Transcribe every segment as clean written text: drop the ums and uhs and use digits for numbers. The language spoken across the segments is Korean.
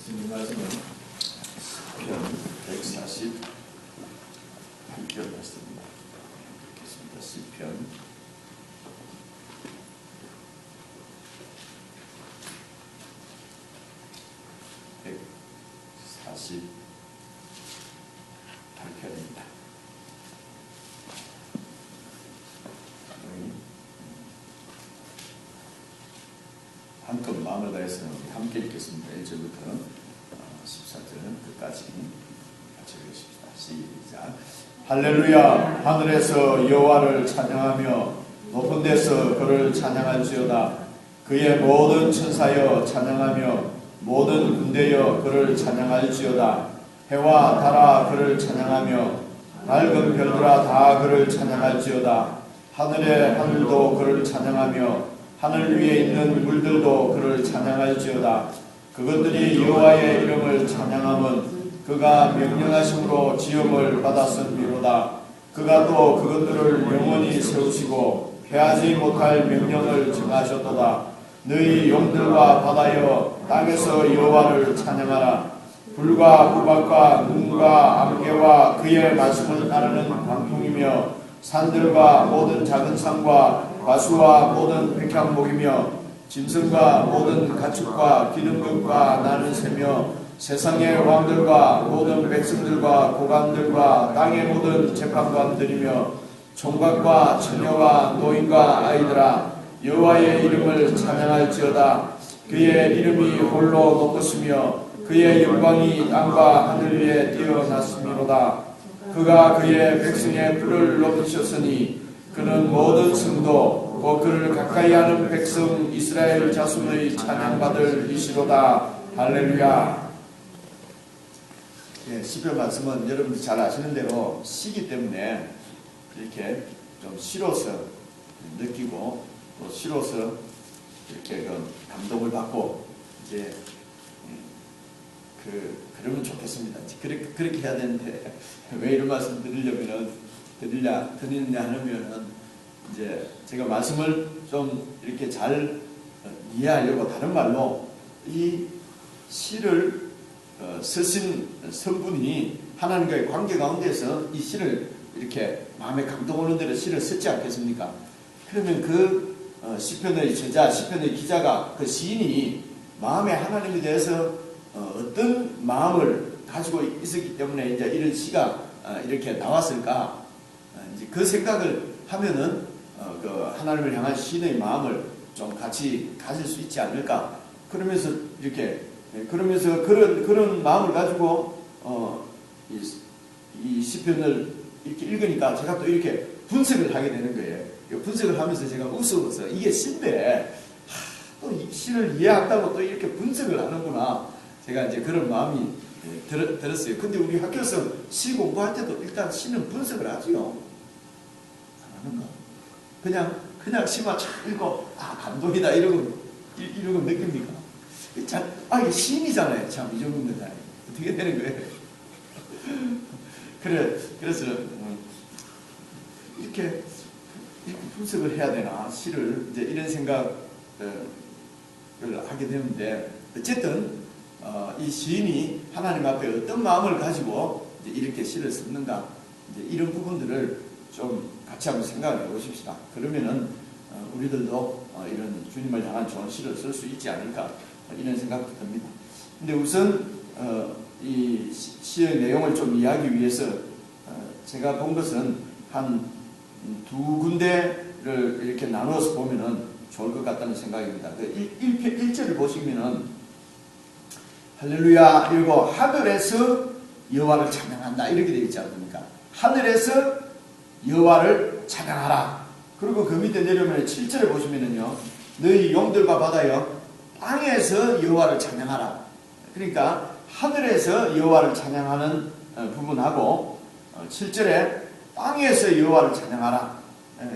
예수님 말씀은 시편 148편 말씀입니다. 읽겠습니다. 시편 148편입니다. 한껏 마음을 다해서 함께 읽겠습니다. 1절부터 14절 끝까지 같이 읽겠습니다. 시작. 할렐루야. 하늘에서 여호와를 찬양하며 높은 데서 그를 찬양할지어다. 그의 모든 천사여 찬양하며 모든 군대여 그를 찬양할지어다. 해와 달아 그를 찬양하며 밝은 별들아 다 그를 찬양할지어다. 하늘의 하늘도 그를 찬양하며 하늘 위에 있는 물들도 그를 찬양할지어다. 그것들이 여호와의 이름을 찬양함은 그가 명령하심으로 지음을 받았음이로다. 그가 또 그것들을 영원히 세우시고 패하지 못할 명령을 정하셨도다. 너희 용들과 바다여 땅에서 여호와를 찬양하라. 불과 구박과 눈과 안개와 그의 말씀을 따르는 광풍이며 산들과 모든 작은 산과 과수와 모든 백향목이며 짐승과 모든 가축과 기름것과 나는 새며 세상의 왕들과 모든 백성들과 고관들과 땅의 모든 재판관들이며 총각과 처녀와 노인과 아이들아 여호와의 이름을 찬양할지어다. 그의 이름이 홀로 높으시며 그의 영광이 땅과 하늘 위에 뛰어났음이로다. 그가 그의 백성의 뿔을 높이셨으니 그는 모든 성도 곧 그를 가까이하는 백성 이스라엘 자손의 찬양받을 이시로다. 할렐루야. 시편 말씀은 여러분들 잘 아시는 대로 시기 때문에 이렇게 좀 시로서 느끼고 또 시로서 이렇게 감동을 받고 이제 그러면 좋겠습니다. 그렇게 해야 되는데 왜 이런 말씀 드리느냐 하면은 이제 제가 말씀을 좀 이렇게 잘 이해하려고 다른 말로 이 시를 쓰신 성분이 하나님과의 관계 가운데서 이 시를 이렇게 마음에 감동 오는 대로 시를 썼지 않겠습니까? 그러면 그 시편의 저자, 시편의 기자가 그 시인이 마음에 하나님에 대해서 어떤 마음을 가지고 있었기 때문에 이제 이런 시가 이렇게 나왔을까? 이제 그 생각을 하면은 그 하나님을 향한 시인의 마음을 좀 같이 가질 수 있지 않을까? 그러면서 그런 마음을 가지고 이 시편을 이렇게 읽으니까 제가 또 이렇게 분석을 하게 되는 거예요. 분석을 하면서 제가 웃어서 이게 시인데 또 이 시를 이해한다고 또 이렇게 분석을 하는구나. 제가 이제 그런 마음이 들었어요. 근데 우리 학교에서 시 공부할 때도 일단 시는 분석을 하지요. 안 하는가? 그냥 시만 쫙 읽고 감동이다 이러고 느낍니까? 이게 시인이잖아요. 참 이 정도면 어떻게 되는 거예요? 그래서 이렇게 분석을 해야 되나 시를 이제 이런 생각을 하게 되는데 어쨌든 이 시인이 하나님 앞에 어떤 마음을 가지고 이제 이렇게 시를 썼는가 이제 이런 부분들을 좀 같이 한번 생각해 보십시다. 그러면은 우리들도 이런 주님을 향한 좋은 시를 쓸 수 있지 않을까 이런 생각도 듭니다. 근데 우선 이 시의 내용을 좀 이해하기 위해서 제가 본 것은 한 두 군데를 이렇게 나누어서 보면은 좋을 것 같다는 생각입니다. 1절을 보시면은 할렐루야 그리고 하늘에서 여호와를 찬양한다 이렇게 되어 있지 않습니까? 하늘에서 여호와를 찬양하라. 그리고 그 밑에 내려오면 7절에 보시면은요 너희 용들과 바다여 땅에서 여호와를 찬양하라. 그러니까 하늘에서 여호와를 찬양하는 부분하고 7절에 땅에서 여호와를 찬양하라.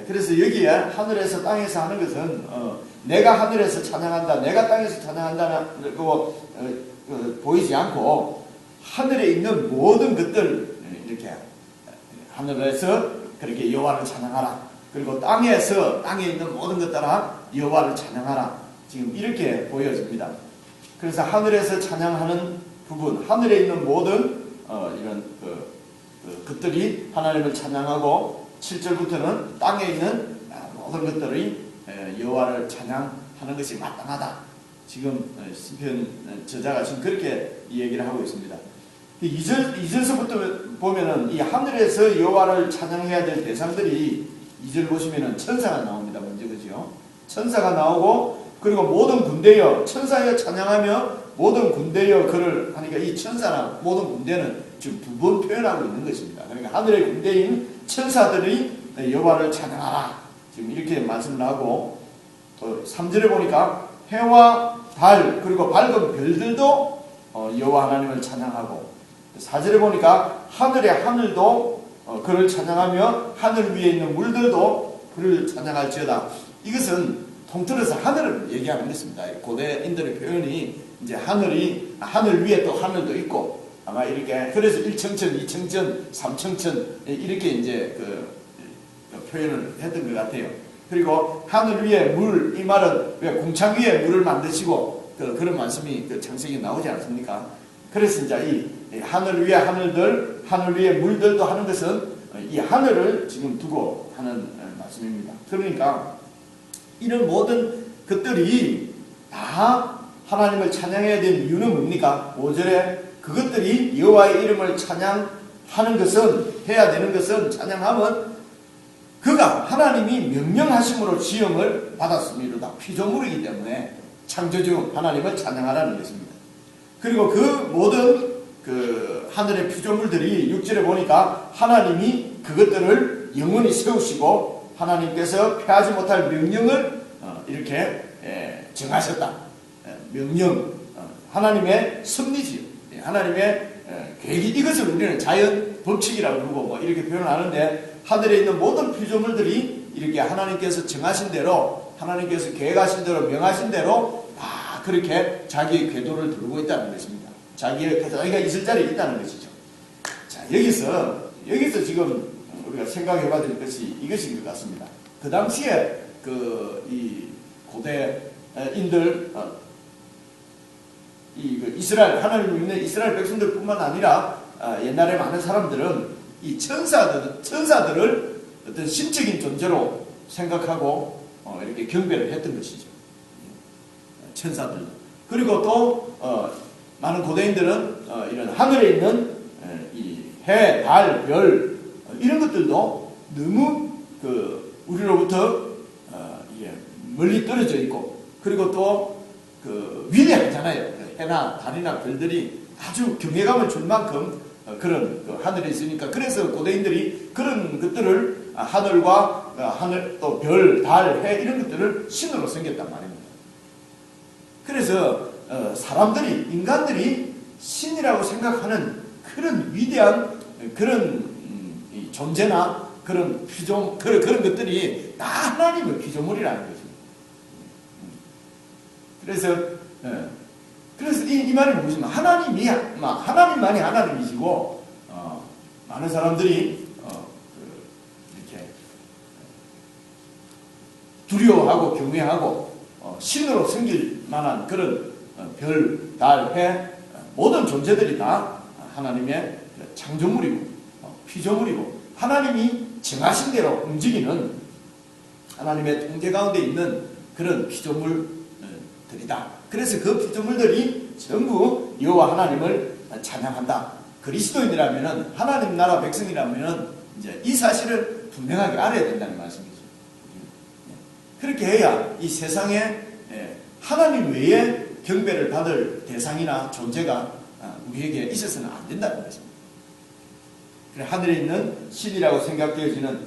그래서 여기에 하늘에서 땅에서 하는 것은 내가 하늘에서 찬양한다 내가 땅에서 찬양한다는 거 보이지 않고 하늘에 있는 모든 것들 이렇게 하늘에서 그렇게 여호와를 찬양하라. 그리고 땅에 있는 모든 것들아 여호와를 찬양하라. 지금 이렇게 보여집니다. 그래서 하늘에서 찬양하는 부분, 하늘에 있는 모든 이런 것들이 하나님을 찬양하고 7절부터는 땅에 있는 모든 것들이 여호와를 찬양하는 것이 마땅하다. 지금 시편 저자가 지금 그렇게 이 얘기를 하고 있습니다. 2절서부터 보면은 이 하늘에서 여호와를 찬양해야 될 대상들이 2절 보시면은 천사가 나옵니다. 먼저 그죠? 천사가 나오고 그리고 모든 군대여 천사여 찬양하며 모든 군대여 그를 하니까 이 천사나 모든 군대는 지금 두 번 표현하고 있는 것입니다. 그러니까 하늘의 군대인 천사들이 여호와를 찬양하라. 지금 이렇게 말씀을 하고 3절에 보니까 해와 달 그리고 밝은 별들도 여호와 하나님을 찬양하고 4절에 보니까 하늘의 하늘도 그를 찬양하며 하늘 위에 있는 물들도 그를 찬양할지어다. 이것은 통틀어서 하늘을 얘기하는 것입니다. 고대인들의 표현이 이제 하늘 위에 또 하늘도 있고 아마 이렇게 그래서 1청천, 2청천, 3청천 이렇게 이제 그 표현을 했던 것 같아요. 그리고 하늘 위에 물, 이 말은 왜 궁창 위에 물을 만드시고 그런 말씀이 그 창세기에 나오지 않습니까? 그래서 이제 이 하늘 위에 하늘들, 하늘 위에 물들도 하는 것은 이 하늘을 지금 두고 하는 말씀입니다. 그러니까 이런 모든 것들이 다 하나님을 찬양해야 되는 이유는 뭡니까? 5절에 그것들이 여호와의 이름을 찬양하는 것은 해야 되는 것은 찬양하면 그가 하나님이 명령하심으로 지음을 받았음이로다. 피조물이기 때문에 창조주 하나님을 찬양하라는 것입니다. 그리고 그 모든 그 하늘의 피조물들이 6절에 보니까 하나님이 그것들을 영원히 세우시고 하나님께서 폐하지 못할 명령을 이렇게 정하셨다. 명령, 하나님의 섭리지요. 하나님의 계획이 이것을 우리는 자연 법칙이라고 부르고 뭐 이렇게 표현하는데 하늘에 있는 모든 피조물들이 이렇게 하나님께서 정하신 대로 하나님께서 계획하신 대로 명하신 대로 다 그렇게 자기의 궤도를 두르고 있다는 것입니다. 자기가 있을 자리에 있다는 것이죠. 자, 여기서 지금 우리가 생각해 봐야 될 것이 이것인 것 같습니다. 그 당시에 이 고대인들 이스라엘 하나님을 믿는 이스라엘 백성들뿐만 아니라 옛날에 많은 사람들은 이 천사들을 어떤 신적인 존재로 생각하고 이렇게 경배를 했던 것이죠. 천사들. 그리고 또 많은 고대인들은 이런 하늘에 있는 이 해, 달, 별 이런 것들도 너무 우리로부터 멀리 떨어져 있고 그리고 또 위대하잖아요. 해나 달이나 별들이 아주 경외감을 줄 만큼 그런 하늘에 있으니까 그래서 고대인들이 그런 것들을 하늘과 하늘 또 별, 달, 해 이런 것들을 신으로 섬겼단 말입니다. 그래서 인간들이 신이라고 생각하는 그런 위대한 그런 존재나 그런 그런 것들이 다 하나님의 피조물이라는 거죠. 그래서 이 말이 무슨 하나님만이 하나님이시고 많은 사람들이 이렇게 두려워하고 경외하고 신으로 섬길 만한 그런 별, 달, 해 모든 존재들이 다 하나님의 창조물이고 피조물이고 하나님이 정하신 대로 움직이는 하나님의 통제 가운데 있는 그런 피조물들이다. 그래서 그 피조물들이 전부 여호와 하나님을 찬양한다. 그리스도인이라면은 하나님 나라 백성이라면은 이제 이 사실을 분명하게 알아야 된다는 말씀이죠. 그렇게 해야 이 세상에 하나님 외에 경배를 받을 대상이나 존재가 우리에게 있어서는 안 된다는 것입니다. 하늘에 있는 신이라고 생각되어지는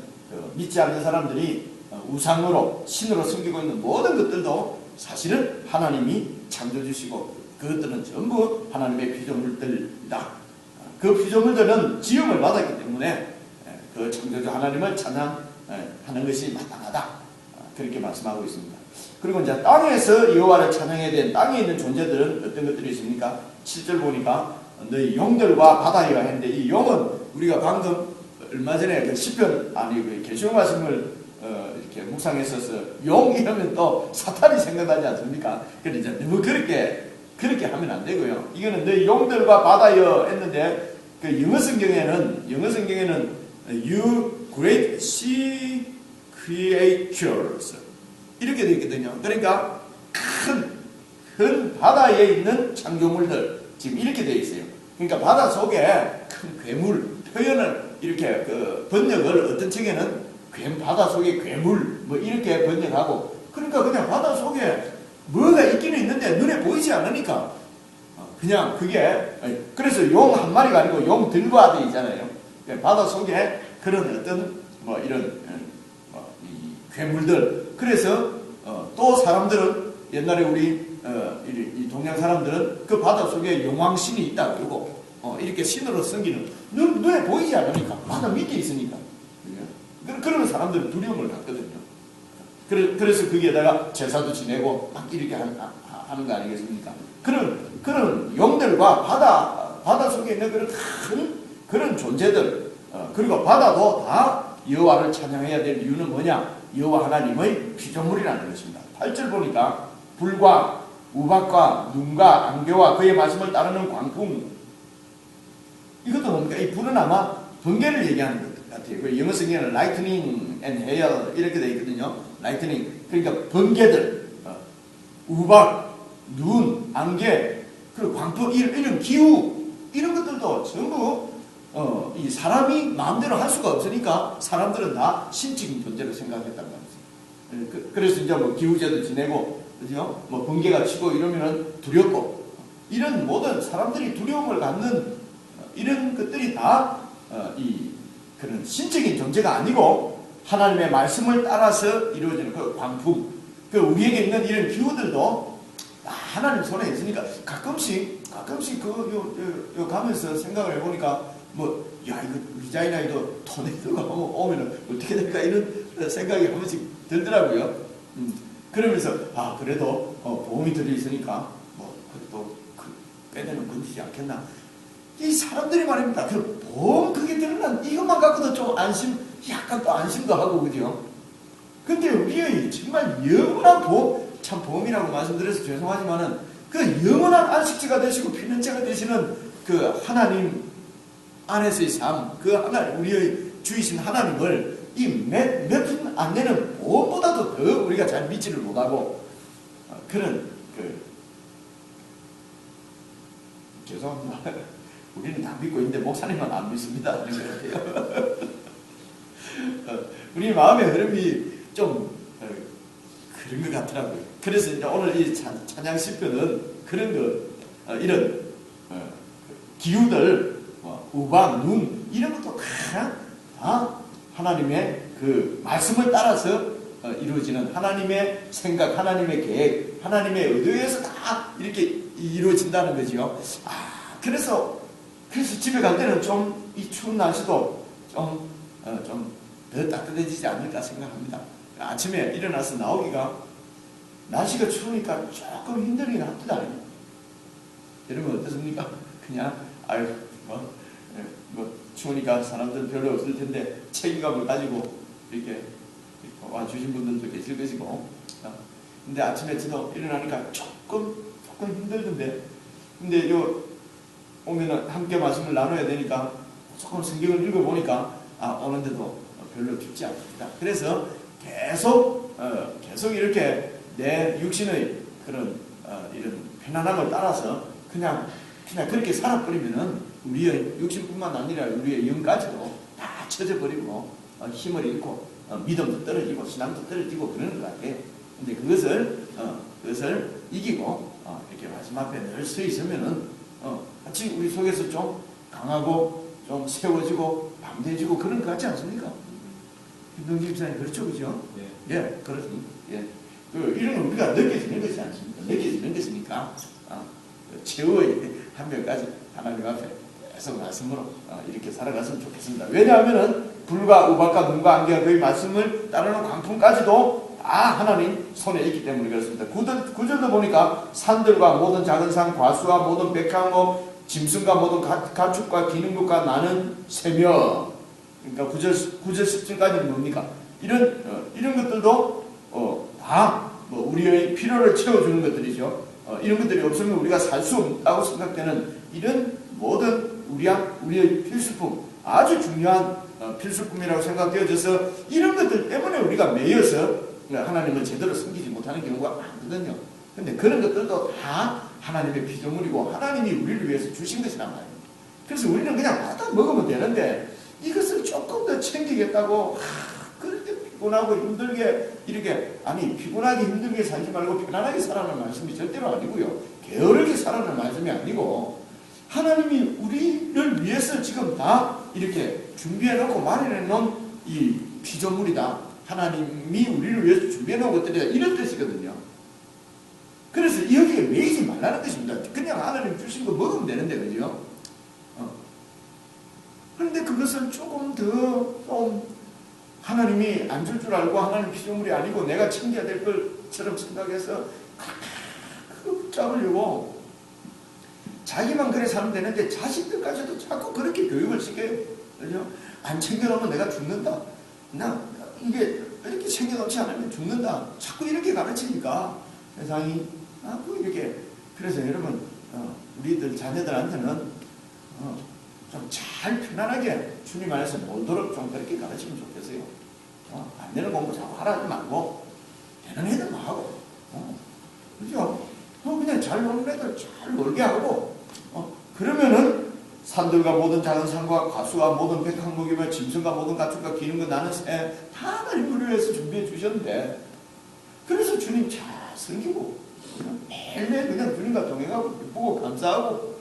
믿지 않는 사람들이 우상으로 신으로 섬기고 있는 모든 것들도 사실은 하나님이 창조주시고 그것들은 전부 하나님의 피조물들이다. 그 피조물들은 지음을 받았기 때문에 그 창조주 하나님을 찬양하는 것이 마땅하다. 그렇게 말씀하고 있습니다. 그리고 이제 땅에서 여호와를 찬양해야 된 땅에 있는 존재들은 어떤 것들이 있습니까? 7절 보니까 너희 용들과 바다이와 했는데 이 용은 우리가 방금 얼마 전에 그 시편 계시록 말씀을 이렇게 묵상했어서 용 이러면 또 사탄이 생각나지 않습니까? 그런데 이제 너무 그렇게 그렇게 하면 안 되고요. 이거는 너희 용들과 바다여 했는데 그 영어 성경에는 you great sea creatures 이렇게 되어 있거든요. 그러니까 큰 바다에 있는 창조물들 지금 이렇게 되어 있어요. 그러니까 바다 속에 큰 괴물 표현을 이렇게 그 번역을 어떤 책에는 바다 속에 괴물 뭐 이렇게 번역하고 그러니까 그냥 바다 속에 뭐가 있기는 있는데 눈에 보이지 않으니까 그냥 그게 그래서 용 한 마리가 아니고 용들과 되어 있잖아요. 바다 속에 그런 어떤 뭐 이런 이 괴물들 그래서 또 사람들은 옛날에 우리 이 동양 사람들은 그 바다 속에 용왕신이 있다 그러고 이렇게 신으로 섬기는 눈에 보이지 않으니까 바다 밑에 있으니까 그러면 사람들은 두려움을 갖거든요. 그래서 거기에다가 제사도 지내고 막 이렇게 하는 거 아니겠습니까? 그런 용들과 바다 속에 있는 그런 존재들 그리고 바다도 다 여호와를 찬양해야 될 이유는 뭐냐? 여호와 하나님의 피조물이라는 것입니다. 8절 보니까 불과 우박과 눈과 안개와 그의 말씀을 따르는 광풍 이것도 뭡니까? 이 불은 아마 번개를 얘기하는 것 같아요. 영어 성경에는 lightning and hail 이렇게 되어 있거든요. lightning 그러니까 번개들 우박, 눈, 안개 그리고 광풍 이런 기후 이런 것들도 전부 이 사람이 마음대로 할 수가 없으니까 사람들은 다 신적인 존재로 생각했단 말이죠. 그래서 이제 뭐 기후제도 지내고 그죠? 뭐 번개가 치고 이러면은 두렵고 이런 모든 사람들이 두려움을 갖는 이런 것들이 다 그런 신적인 존재가 아니고 하나님의 말씀을 따라서 이루어지는 그 광풍 그 우리에게 있는 이런 기후들도 하나님 손에 있으니까 가끔씩 요 가면서 생각을 해보니까 야 이거 리자이나이도 토네이도가 오면은 어떻게 될까 이런 생각이 한 번씩 들더라고요. 그러면서 그래도 보험이 들어있으니까 그래도 빼내는 건지지 않겠나. 이 사람들이 말입니다. 그 보험 그게 들어난 이것만 갖고도 좀 약간 또 안심도 하고 그죠. 근데 우리의 정말 영원한 보험 참 보험이라고 말씀드려서 죄송하지만은 그 영원한 안식처가 되시고 피난처가 되시는 그 하나님 안에서의 삶, 그 하나님 우리의 주이신 하나님을 이 몇 푼 안 내는 보험보다도 더 우리가 잘 믿지를 못하고 그런 죄송합니다. 우리는 다 믿고 있는데 목사님은 안 믿습니다. 우리 마음의 흐름이 좀 그런 것 같더라고요. 그래서 이제 오늘 이 찬양 시편은 그런 이런 기후들, 우박, 눈 이런 것도 다 하나님의 그 말씀을 따라서 이루어지는 하나님의 생각, 하나님의 계획, 하나님의 의도에서 다 이렇게 이루어진다는 거죠. 그래서 집에 갈 때는 좀 이 추운 날씨도 좀 더 따뜻해지지 않을까 생각합니다. 아침에 일어나서 나오기가 날씨가 추우니까 조금 힘들긴 합니다. 여러분 어떻습니까? 그냥 추우니까 사람들 별로 없을 텐데 책임감을 가지고 이렇게 와주신 분들도 계실 것이고 근데 아침에 저도 일어나니까 조금 힘들던데 근데 오면은 함께 말씀을 나눠야 되니까 조금 성경을 읽어보니까 오는데도 별로 춥지 않습니다. 그래서 계속 이렇게 내 육신의 그런 이런 편안함을 따라서 그냥 그렇게 살아버리면은 우리의 육신뿐만 아니라 우리의 영까지도 다 처져버리고 힘을 잃고 믿음도 떨어지고 신앙도 떨어지고 그러는 것 같아요. 근데 그것을 이기고 이렇게 말씀 앞에 늘 서 있으면은 같이 우리 속에서 좀 강하고 좀 세워지고 담대해지고 그런 것 같지 않습니까? 김동진 집사님 그렇죠, 그죠? 예, 그렇습니다. 예, 이런 건 우리가 느껴지는 것이 않습니까? 느껴지는 것이니까 최후의 한 명까지 하나님 앞에 계속 말씀으로 이렇게 살아갔으면 좋겠습니다. 왜냐하면은 불과 우박과 눈과 안개가 그의 말씀을 따르는 광풍까지도 하나님 손에 있기 때문에 그렇습니다. 9절도 보니까 산들과 모든 작은 산, 과수와 모든 백향목, 짐승과 모든 가축과 기능국과 나는 새며 그러니까 9절 10절까지는 뭡니까? 이런 것들도 다 우리의 필요를 채워주는 것들이죠. 이런 것들이 없으면 우리가 살 수 없다고 생각되는 이런 모든 우리의 필수품, 아주 중요한 필수품이라고 생각되어져서 이런 것들 때문에 우리가 매여서 하나님을 제대로 섬기지 못하는 경우가 많거든요. 근데 그런 것들도 다 하나님의 피조물이고 하나님이 우리를 위해서 주신 것이란 말이에요. 그래서 우리는 그냥 받아 먹으면 되는데 이것을 조금 더 챙기겠다고 그렇게 피곤하고 힘들게 이렇게 피곤하게 힘들게 살지 말고 편안하게 살아라는 말씀이 절대로 아니고요. 게으르게 살아라는 말씀이 아니고 하나님이 우리를 위해서 지금 다 이렇게 준비해놓고 마련해놓은 이 피조물이다. 하나님이 우리를 위해서 준비해놓은 것들이다. 이런 뜻이거든요. 그래서 여기에 매이지 말라는 것입니다. 그냥 하나님 주신 거 먹으면 되는데, 그죠? 그런데 그것을 조금 더 하나님이 안 줄 줄 알고 하나님 피조물이 아니고 내가 챙겨야 될 것처럼 생각해서 붙잡으려고 자기만 그래 살면 되는데 자식들까지도 자꾸 그렇게 교육을 시켜요. 그죠? 안 챙겨놓으면 내가 죽는다. 이게 이렇게 챙겨놓지 않으면 죽는다. 자꾸 이렇게 가르치니까 세상이 이렇게. 그래서 여러분 우리들 자녀들한테는 좀 잘 편안하게 주님 안에서 놀도록 좀 그렇게 가르치면 좋겠어요. 안 되는 공부 자꾸 하라 하지 말고 되는 애들만 하고 그죠? 그냥 잘 노는 애들 잘 놀게 하고 그러면은 산들과 모든 작은 산과 과수와 모든 백항목이며 짐승과 모든 가축과 기는 거 나는 새 다 하나님 우리를 위해서 준비해 주셨는데 그래서 주님 잘 섬기고 매일매일 그냥 주님과 동행하고 기쁘고 감사하고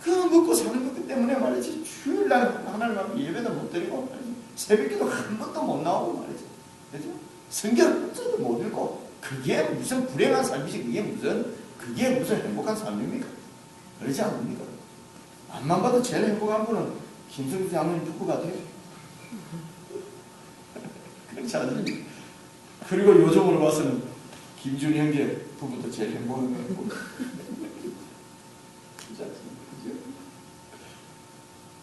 그 먹고 사는 것 때문에 말이지 주일날 하나님 앞에 예배도 못 드리고 새벽기도 한 번도 못 나오고 말이지 그죠? 성경 한 절도 못 읽고 그게 무슨 불행한 삶이지 그게 무슨 행복한 삶입니까? 그러지 않습니까? 앞만 봐도 제일 행복한 분은 김성주 장로님 부부 같아요. 그렇지 않습니까? 그리고 요즘으로 봐서는 김준희 형제 부부도 제일 행복한 것 같고 그렇지 않습니까?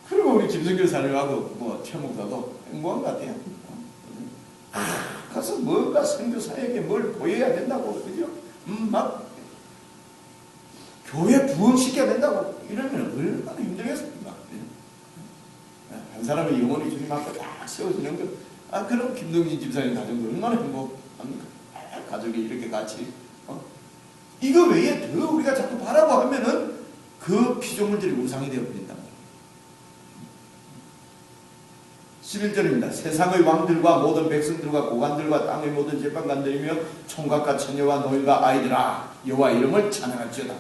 그리고 우리 김성규 사님하고 최 목사도 행복한 것 같아요. 가서 뭔가 선교사에게 뭘 보여야 된다고 그죠? 막 교회 부흥시켜야 된다고 이러면 얼마나 힘들겠습니까? 한 사람의 영혼이 주님 앞에 딱 세워지는 것. 그럼 김동진 집사님 가정도 얼마나 행복합니까? 가족이 이렇게 같이 이거 외에 더 우리가 자꾸 바라고 하면은 그 피조물들이 우상이 되어버린다. 11절입니다. 세상의 왕들과 모든 백성들과 고관들과 땅의 모든 재판관들이며 총각과 처녀와 노인과 아이들아 여호와 이름을 찬양할지어다.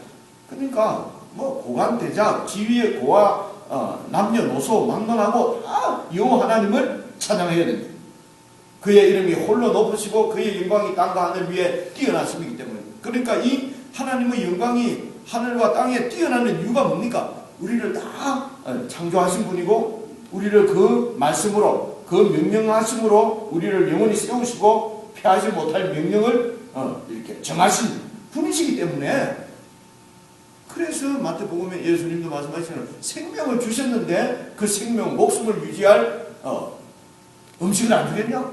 그러니까 고관 대작 지위의 고와 남녀노소 막론하고 다 여호와 하나님을 찬양해야 됩니다. 그의 이름이 홀로 높으시고 그의 영광이 땅과 하늘 위에 뛰어나심이기 때문에. 그러니까 이 하나님의 영광이 하늘과 땅에 뛰어나는 이유가 뭡니까? 우리를 다 창조하신 분이고 우리를 그 말씀으로 그 명령하심으로 우리를 영원히 세우시고 피하지 못할 명령을 이렇게 정하신 분이시기 때문에. 그래서 마태복음에 예수님도 말씀하시는 생명을 주셨는데 그 생명 목숨을 유지할 음식을 안 주겠냐?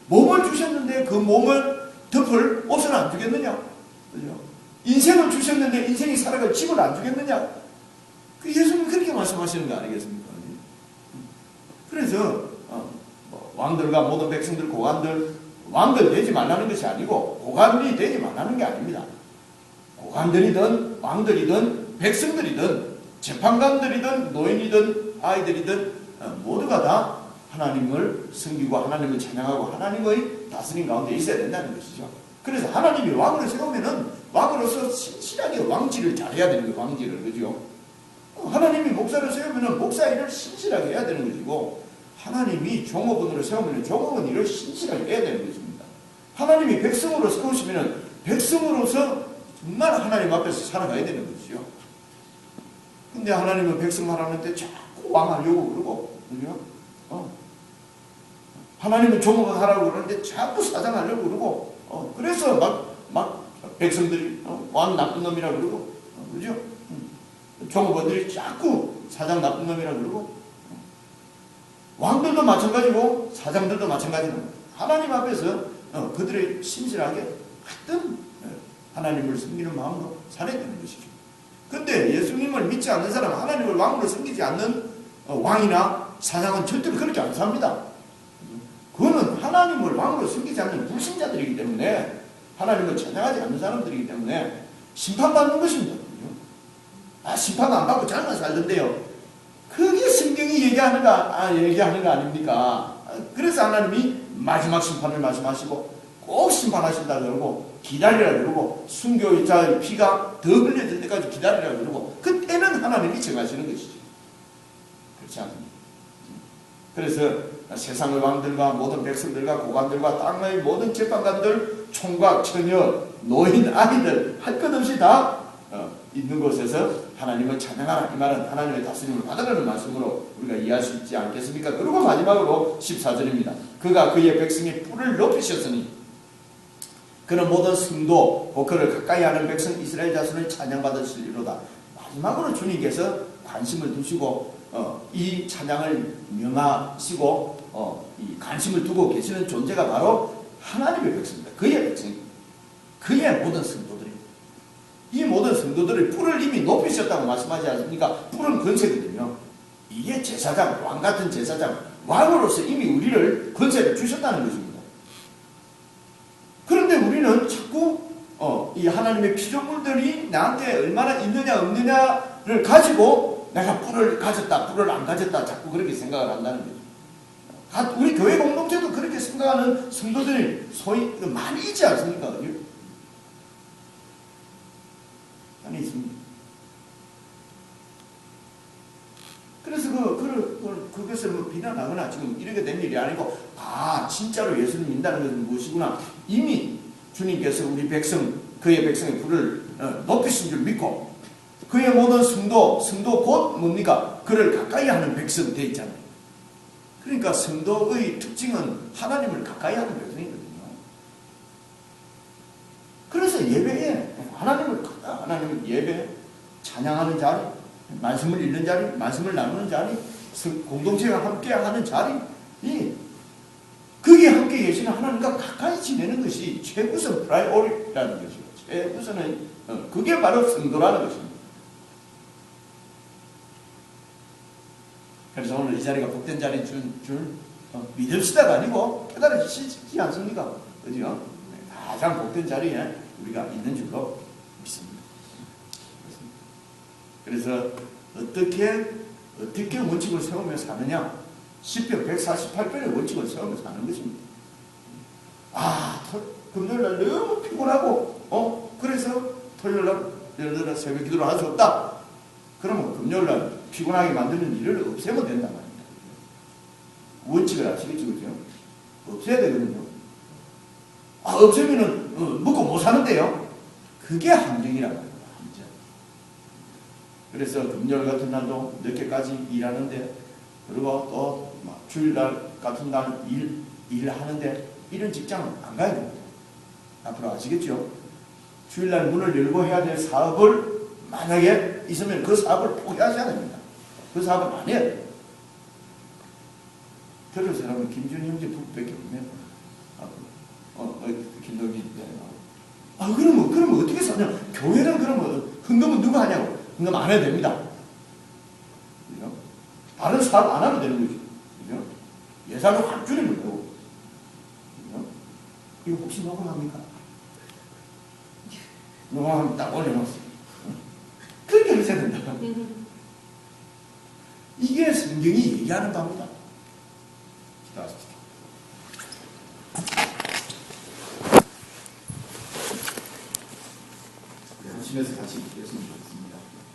몸을 주셨는데 그 몸을 덮을 옷을 안 주겠느냐? 인생을 주셨는데 인생이 살아갈 집을 안 주겠느냐? 예수님이 그렇게 말씀하시는 거 아니겠습니까? 그래서 왕들과 모든 백성들, 고관들, 왕들 되지 말라는 것이 아니고 고관이 되지 말라는 게 아닙니다. 고관들이든 왕들이든 백성들이든 재판관들이든 노인이든 아이들이든 모두가 다 하나님을 섬기고 하나님을 찬양하고 하나님의 다스림 가운데 있어야 된다는 것이죠. 그래서 하나님이 왕을 세우면은 왕으로서 신실하게 왕질을 잘해야 되는 거예요. 왕질을. 그죠? 하나님이 목사를 세우면은 목사 일을 신실하게 해야 되는 것이고 하나님이 종업원으로 세우면은 종업원 일을 신실하게 해야 되는 것입니다. 하나님이 백성으로 세우시면은 백성으로서 정말 하나님 앞에서 살아가야 되는 것이죠. 근데 하나님은 백성만 하는데 자꾸 왕하려고 그러고, 그죠? 하나님은 종업원 하라고 그러는데 자꾸 사장하려고 그러고, 그래서 막 백성들이 왕 나쁜 놈이라 그러고, 그죠? 종업원들이 자꾸 사장 나쁜 놈이라 그러고, 왕들도 마찬가지고 사장들도 마찬가지입니다. 하나님 앞에서 그들의 신실하게 하여튼 하나님을 섬기는 마음으로 살아야 되는 것이죠. 근데 예수님을 믿지 않는 사람은 하나님을 왕으로 섬기지 않는 왕이나 사장은 절대로 그렇게 안 삽니다. 그거는 하나님을 왕으로 섬기지 않는 불신자들이기 때문에, 하나님을 찬양하지 않는 사람들이기 때문에 심판받는 것입니다. 심판 안 받고 잘만 살던데요. 그게 성경이 얘기하는 거 아닙니까? 그래서 하나님이 마지막 심판을 말씀하시고 꼭 심판하신다 그러고 기다리라 그러고 순교자의 피가 더 흘려질 때까지 기다리라 그러고 그때는 하나님이 정하시는 것이죠. 그렇지 않습니까? 그래서 세상의 왕들과 모든 백성들과 고관들과 땅의 모든 재판관들, 총각, 처녀, 노인, 아이들 할 것 없이 다 있는 곳에서 하나님을 찬양하라, 이 말은 하나님의 다스림을 받으라는 말씀으로 우리가 이해할 수 있지 않겠습니까? 그리고 마지막으로 14절입니다. 그가 그의 백성의 뿔을 높이셨으니 그는 모든 성도 곧 그를 가까이 하는 백성 이스라엘 자손을 찬양받으시리로다. 마지막으로 주님께서 관심을 두시고 이 찬양을 명하시고 이 관심을 두고 계시는 존재가 바로 하나님의 백성입니다. 그의 백성, 그의 모든 성도들입니다. 이 모든 성도들의 뿔을 이미 높이셨다고 말씀하지 않습니까? 뿔은 권세거든요. 이게 제사장, 왕 같은 제사장, 왕으로서 이미 우리를 권세를 주셨다는 것입니다. 그런데 우리는 자꾸 이 하나님의 피조물들이 나한테 얼마나 있느냐 없느냐를 가지고 내가 뿔을 가졌다, 뿔을 안 가졌다 자꾸 그렇게 생각을 한다는 거죠. 우리 교회 공동체도 그렇게 생각하는 성도들이 소위 많이 있지 않습니까? 많이 있습니다. 그래서 그것을 뭐 비난하거나 지금 이렇게 된 일이 아니고, 진짜로 예수를 믿는다는 것은 무엇이구나. 이미 주님께서 우리 백성, 그의 백성의 뿔을 높이신 줄 믿고, 그의 모든 성도 곧 뭡니까? 그를 가까이 하는 백성 되어 있잖아요. 그러니까 성도의 특징은 하나님을 가까이 하는 백성이거든요. 그래서 예배에 하나님을 예배, 찬양하는 자리, 말씀을 읽는 자리, 말씀을 나누는 자리, 공동체와 함께 하는 자리, 거기에 함께 계시는 하나님과 가까이 지내는 것이 최우선 프라이오리티라는 것이고, 최우선은 그게 바로 성도라는 것입니다. 그래서 오늘 이 자리가 복된 자리인 줄 믿읍시다가 아니고 깨달으시지 않습니까? 그죠? 가장 복된 자리에 우리가 있는 줄로 믿습니다. 그래서 어떻게 원칙을 세우며 사느냐? 시편 148편의 원칙을 세우며 사는 것입니다. 금요일날 너무 피곤하고 그래서 토요일날 예를 들어 새벽 기도를 할 수 없다. 그러면 금요일날 피곤하게 만드는 일을 없애면 된단 말입니다. 원칙을 아시겠죠? 그죠? 없애야 되거든요. 없애면은 먹고 못 사는데요. 그게 함정이란 말입니다. 함정. 그래서 금요일 같은 날도 늦게까지 일하는데, 그리고 또 주일날 같은 날 일하는데, 이런 직장은 안 가야 됩니다. 앞으로 아시겠죠? 주일날 문을 열고 해야 될 사업을 만약에 있으면 그 사업을 포기하셔야 됩니다. 그 사업을 안 해야 돼요. 들을 사람은 김준희 형제 부부밖에 없네요. 김동기. 그러면 어떻게 사냐? 교회는 그러면 헌금은 누가 하냐고? 헌금 안 해도 됩니다. 그죠? 다른 사업 안 하면 되는 거죠. 그죠? 예산을 확 줄이면 되고. 그죠? 이거 혹시 녹음합니까? 녹음하면 딱 올려놓았어요. 그렇게 하셔야 된다. 이게 성경이 얘기하는 바입니다. 기도하십시다. 하시면서 같이 읽겠습니다.